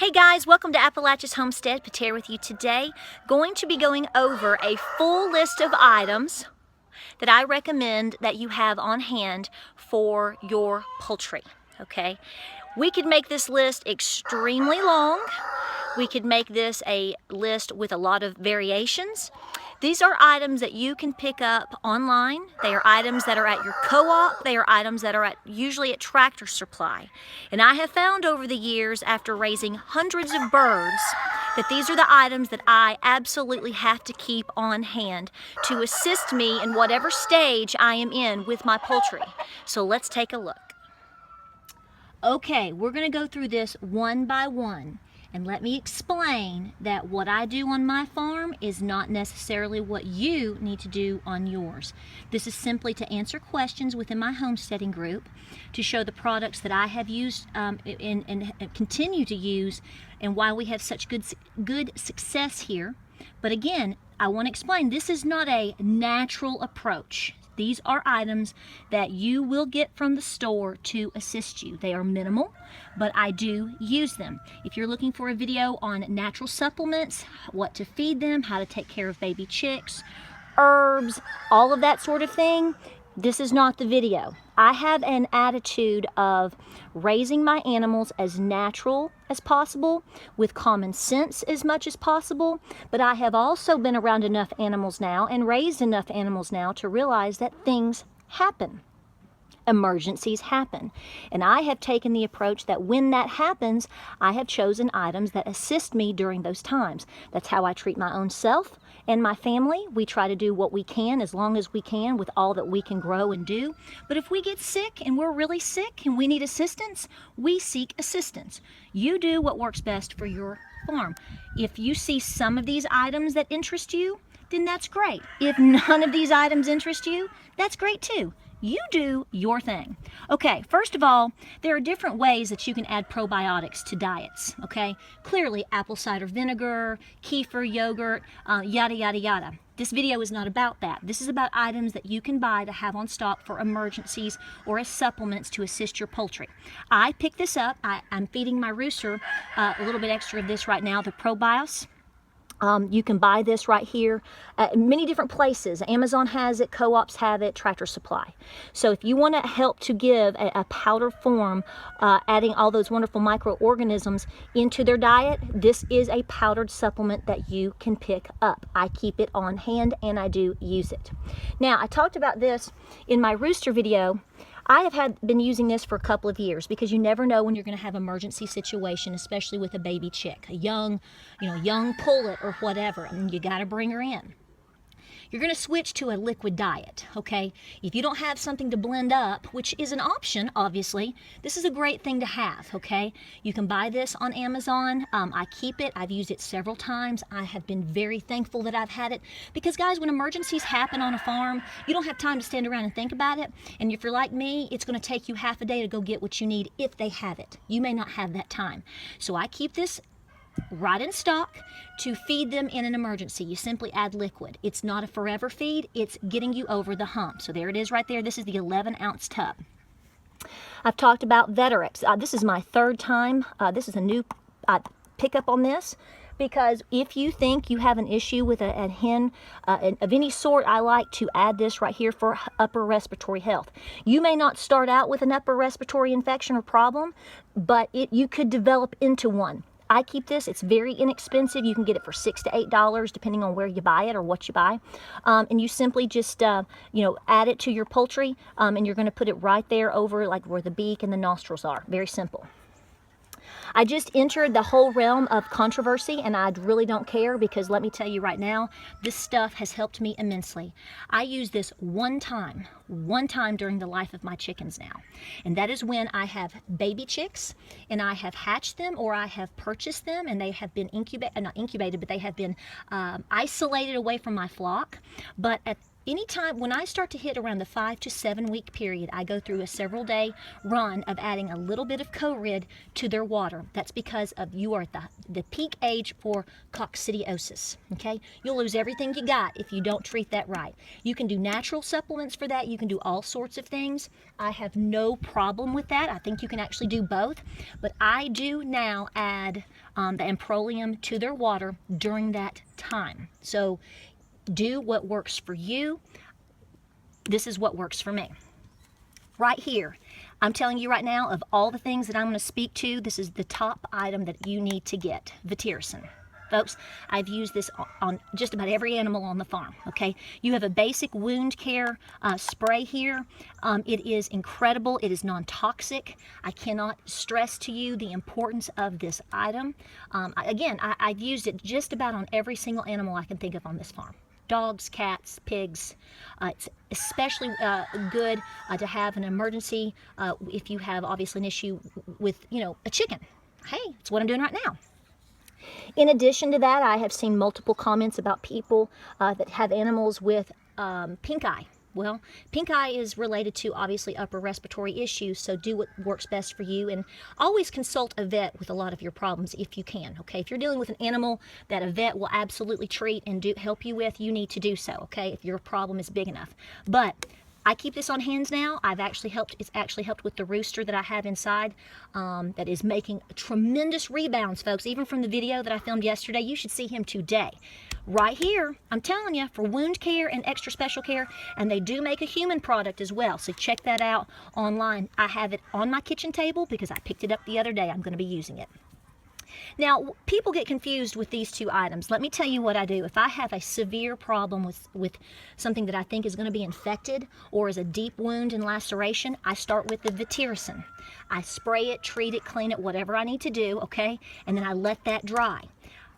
Hey guys, welcome to Appalachia's Homestead. Patara with you today. Going to be going over a full list of items that I recommend that you have on hand for your poultry, okay? We could make this list extremely long. We could make this a list with a lot of variations. These are items that you can pick up online. They are items that are at your co-op. They are items that are usually at Tractor Supply. And I have found over the years, after raising hundreds of birds, that these are the items that I absolutely have to keep on hand to assist me in whatever stage I am in with my poultry. So let's take a look. Okay, we're going to go through this one by one. And let me explain that what I do on my farm is not necessarily what you need to do on yours. This is simply to answer questions within my homesteading group, to show the products that I have used and continue to use, and why we have such good success here. But again, I want to explain, this is not a natural approach. These are items that you will get from the store to assist you. They are minimal, but I do use them. If you're looking for a video on natural supplements, what to feed them, how to take care of baby chicks, herbs, all of that sort of thing, this is not the video. I have an attitude of raising my animals as natural as possible, with common sense as much as possible, but I have also been around enough animals now and raised enough animals now to realize that things happen. Emergencies happen. And I have taken the approach that when that happens, I have chosen items that assist me during those times. That's how I treat my own self and my family. We try to do what we can as long as we can with all that we can grow and do. But if we get sick and we're really sick and we need assistance, we seek assistance. You do what works best for your farm. If you see some of these items that interest you, then that's great. If none of these items interest you, that's great too. You do your thing. Okay, first of all, there are different ways that you can add probiotics to diets, okay? Clearly, apple cider vinegar, kefir yogurt, yada, yada, yada. This video is not about that. This is about items that you can buy to have on stock for emergencies or as supplements to assist your poultry. I picked this up. I'm feeding my rooster a little bit extra of this right now, the ProBios. You can buy this right here at many different places. Amazon has it, co-ops have it, Tractor Supply. So if you want to help to give a powder form, adding all those wonderful microorganisms into their diet, this is a powdered supplement that you can pick up. I keep it on hand and I do use it. Now, I talked about this in my rooster video. I have been using this for a couple of years because you never know when you're going to have an emergency situation, especially with a baby chick, a young pullet or whatever, and you got to bring her in. You're going to switch to a liquid diet, okay? If you don't have something to blend up, which is an option, obviously, this is a great thing to have, okay? You can buy this on Amazon. I keep it. I've used it several times. I have been very thankful that I've had it because, guys, when emergencies happen on a farm, you don't have time to stand around and think about it. And if you're like me, it's going to take you half a day to go get what you need if they have it. You may not have that time. So I keep this right in stock to feed them in an emergency. You simply add liquid. It's not a forever feed. It's getting you over the hump. So there it is right there. This is the 11-ounce tub. I've talked about Veterex. This is my third time. This is a new pickup on this, because if you think you have an issue with a hen of any sort, I like to add this right here for upper respiratory health. You may not start out with an upper respiratory infection or problem, but you could develop into one. I keep this. It's very inexpensive. You can get it for $6 to $8 depending on where you buy it or what you buy. And you simply just, add it to your poultry, and you're going to put it right there over like where the beak and the nostrils are. Very simple. I just entered the whole realm of controversy, and I really don't care because let me tell you right now, this stuff has helped me immensely. I use this one time during the life of my chickens now, and that is when I have baby chicks and I have hatched them or I have purchased them and they have been not incubated, but they have been isolated away from my flock. But at anytime when I start to hit around the 5 to 7 week period, I go through a several day run of adding a little bit of Corid to their water. That's because you are at the peak age for coccidiosis, okay? You'll lose everything you got if you don't treat that right. You can do natural supplements for that. You can do all sorts of things. I have no problem with that. I think you can actually do both, but I do now add the amprolium to their water during that time. So do what works for you. This is what works for me. Right here, I'm telling you right now, of all the things that I'm going to speak to, this is the top item that you need to get, Vetericin. Folks, I've used this on just about every animal on the farm, okay? You have a basic wound care spray here. It is incredible. It is non-toxic. I cannot stress to you the importance of this item. I've used it just about on every single animal I can think of on this farm. Dogs, cats, pigs. It's especially good to have an emergency if you have obviously an issue with, a chicken. Hey, it's what I'm doing right now. In addition to that, I have seen multiple comments about people that have animals with Pinkeye. Well, Pinkeye is related to obviously upper respiratory issues, so do what works best for you, and always consult a vet with a lot of your problems if you can, okay? If you're dealing with an animal that a vet will absolutely treat and help you with, you need to do so, okay, if your problem is big enough. But I keep this on hands now. It's actually helped with the rooster that I have inside that is making tremendous rebounds, folks. Even from the video that I filmed yesterday, you should see him today. Right here, I'm telling you, for wound care and extra special care, and they do make a human product as well, so check that out online. I have it on my kitchen table because I picked it up the other day. I'm going to be using it. Now, people get confused with these two items. Let me tell you what I do. If I have a severe problem with something that I think is going to be infected or is a deep wound and laceration, I start with the Vetericin. I spray it, treat it, clean it, whatever I need to do, okay? And then I let that dry.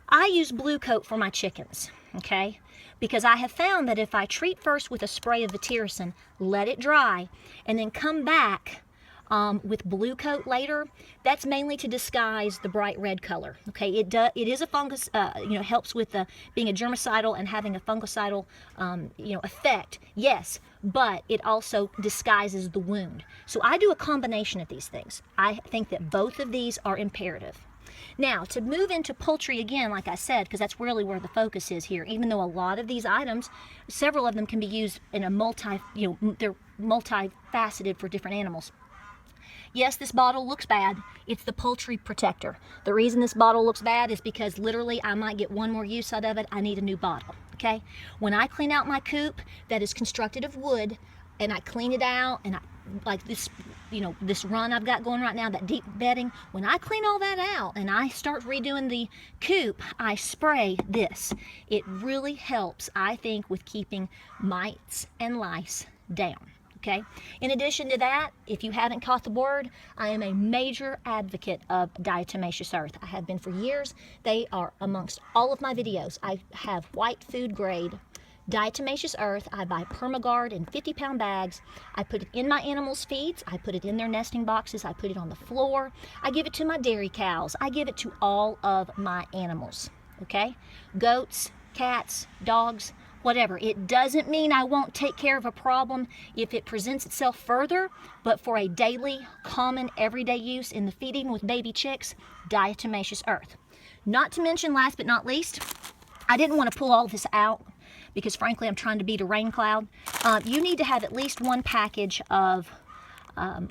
I use Blue Coat for my chickens, okay? Because I have found that if I treat first with a spray of Vetericin, let it dry, and then come back with Blue Coat later, that's mainly to disguise the bright red color. Okay, it is a fungus, helps with being a germicidal and having a fungicidal, effect. Yes, but it also disguises the wound. So I do a combination of these things. I think that both of these are imperative. Now, to move into poultry again, like I said, because that's really where the focus is here, even though a lot of these items, several of them can be used in they're multifaceted for different animals. Yes, this bottle looks bad. It's the Poultry Protector. The reason this bottle looks bad is because literally I might get one more use out of it. I need a new bottle, okay? When I clean out my coop that is constructed of wood, and I clean it out, and like this, this run I've got going right now, that deep bedding, when I clean all that out and I start redoing the coop, I spray this. It really helps, I think, with keeping mites and lice down. Okay. In addition to that, if you haven't caught the word, I am a major advocate of Diatomaceous Earth. I have been for years. They are amongst all of my videos. I have white food grade Diatomaceous Earth. I buy Permagard in 50-pound bags. I put it in my animals' feeds. I put it in their nesting boxes. I put it on the floor. I give it to my dairy cows. I give it to all of my animals. Okay? Goats, cats, dogs, whatever. It doesn't mean I won't take care of a problem if it presents itself further, but for a daily, common, everyday use in the feeding with baby chicks, Diatomaceous Earth. Not to mention, last but not least, I didn't want to pull all this out because frankly I'm trying to beat a rain cloud. You need to have at least one package of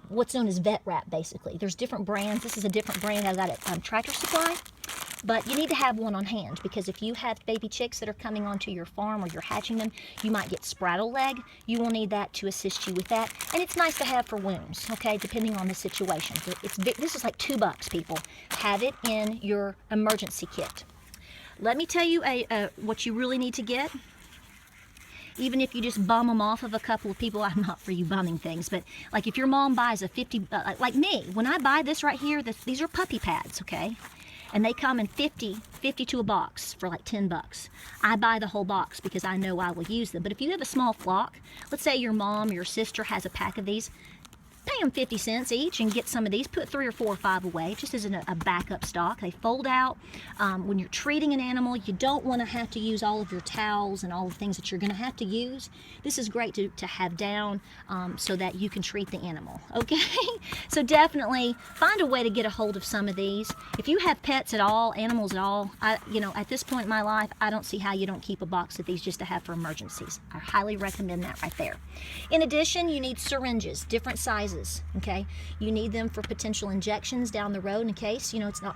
what's known as vet wrap, basically. There's different brands. This is a different brand I got at Tractor Supply. But you need to have one on hand because if you have baby chicks that are coming onto your farm or you're hatching them, you might get spraddle leg. You will need that to assist you with that. And it's nice to have for wounds, okay, depending on the situation. This is like $2, people. Have it in your emergency kit. Let me tell you what you really need to get. Even if you just bum them off of a couple of people, I'm not for you bumming things, but like if your mom buys a 50, like me, when I buy this right here, these are puppy pads, okay? And they come in 50 to a box for like $10. I buy the whole box because I know I will use them. But if you have a small flock, let's say your mom or your sister has a pack of these, pay them 50 cents each and get some of these. Put 3 or 4 or 5 away, just as a backup stock. They fold out. When you're treating an animal, you don't want to have to use all of your towels and all the things that you're going to have to use. This is great to have down so that you can treat the animal, okay? So definitely find a way to get a hold of some of these. If you have pets at all, animals at all, at this point in my life, I don't see how you don't keep a box of these just to have for emergencies. I highly recommend that right there. In addition, you need syringes, different sizes. sizes, okay? You need them for potential injections down the road in case, you know, it's not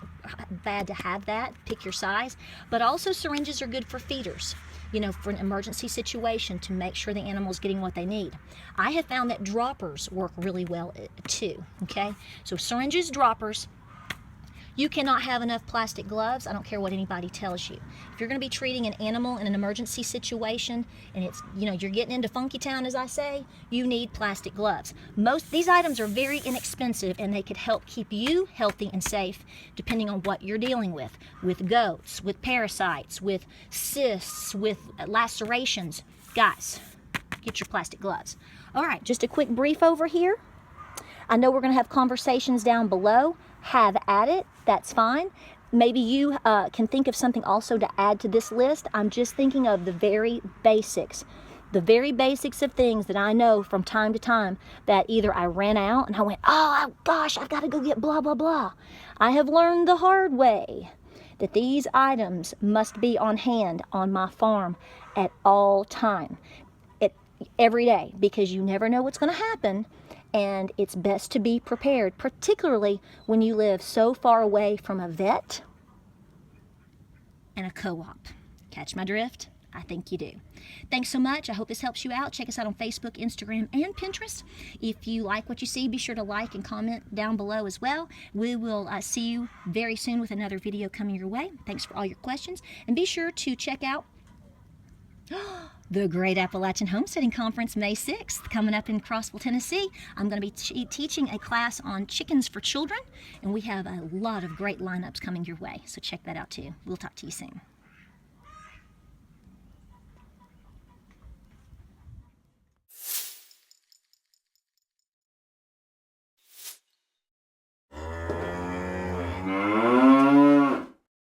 bad to have that. Pick your size. But also syringes are good for feeders, you know, for an emergency situation to make sure the animal's getting what they need. I have found that droppers work really well too, okay? So syringes, droppers. You cannot have enough plastic gloves. I don't care what anybody tells you. If you're going to be treating an animal in an emergency situation and it's, you know, you're getting into funky town, as I say, you need plastic gloves. These items are very inexpensive and they could help keep you healthy and safe depending on what you're dealing with goats, with parasites, with cysts, with lacerations. Guys, get your plastic gloves. All right, just a quick brief over here. I know we're going to have conversations down below. Have at it. That's fine. Maybe you can think of something also to add to this list. I'm just thinking of the very basics. The very basics of things that I know from time to time that either I ran out and I went, oh gosh, I've got to go get blah, blah, blah. I have learned the hard way that these items must be on hand on my farm at all time, every day, because you never know what's going to happen. And it's best to be prepared, particularly when you live so far away from a vet and a co-op. Catch my drift? I think you do. Thanks so much. I hope this helps you out. Check us out on Facebook, Instagram, and Pinterest. If you like what you see, be sure to like and comment down below as well. We will see you very soon with another video coming your way. Thanks for all your questions. And be sure to check out the Great Appalachian Homesteading Conference, May 6th, coming up in Crossville, Tennessee. I'm going to be teaching a class on chickens for children, and we have a lot of great lineups coming your way, so check that out too. We'll talk to you soon.